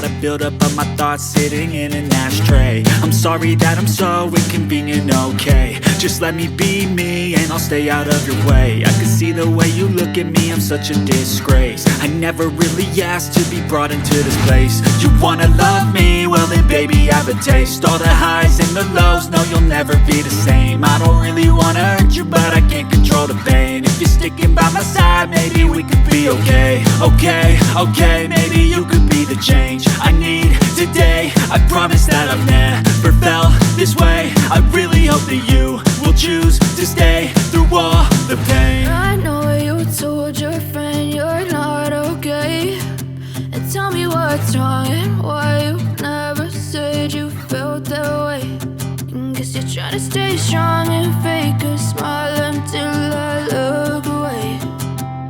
got a buildup of my thoughts sitting in an ashtray. I'm sorry that I'm so inconvenient, okay. Just let me be me and I'll stay out of your way. I can see the way you look at me, I'm such a disgrace. I never really asked to be brought into this place. You wanna love me? Well then baby, have a taste. All the highs and the lows, no you'll never be the same. I don't really wanna hurt you, but I can't control the pain. If you're sticking by my side, maybe we could be okay. Okay, maybe you could be the change I need today. I promise that I've never felt this way. I really hope that you will choose to stay through all the pain. I know you told your friend you're not okay, and tell me what's wrong and why you never said you felt that way. Guess you're trying to stay strong and fake a smile until I look away.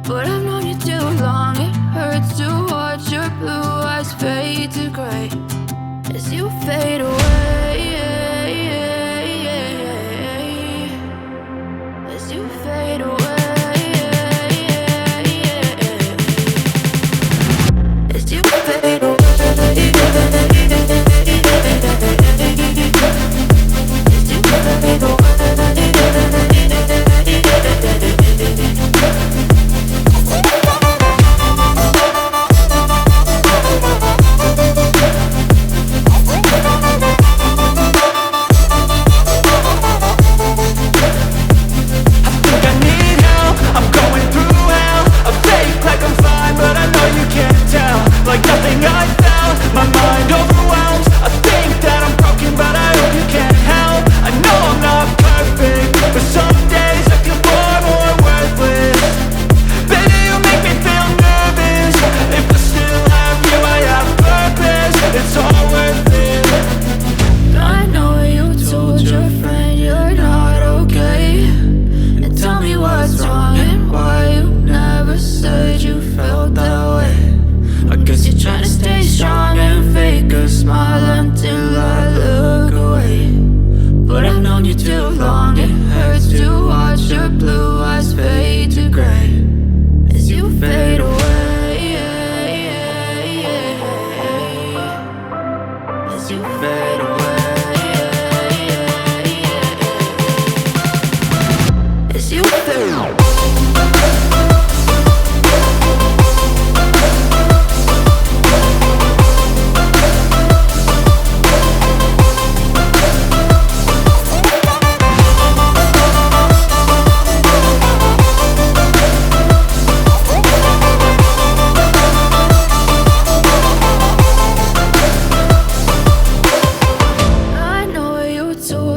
But I've known you too long, it hurts to watch your blue eyes fade to gray as you fade away. As you fade away. As you fade away. Like nothing I felt, my mind overwhelmed. I think that I'm broken, but I hope you can't help. I know I'm not perfect, but some days I feel far more worthless. Baby, you make me feel nervous. If I still have you, I have purpose. It's all worth it. I know you told your friend you're not okay, and tell me what's wrong and why you never said you felt that way. I guess you're trying to stay strong and fake a smile until I look away. But I've known you too long, it hurts to watch your blue eyes fade to gray as you fade away. As you fade away. As you fade away.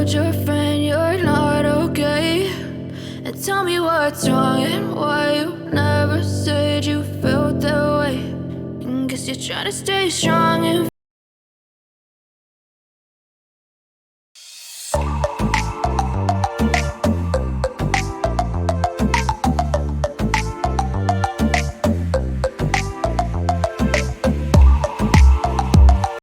Your friend you're not okay, and tell me what's wrong and why you never said you felt that way. Guess you're trying to stay strong and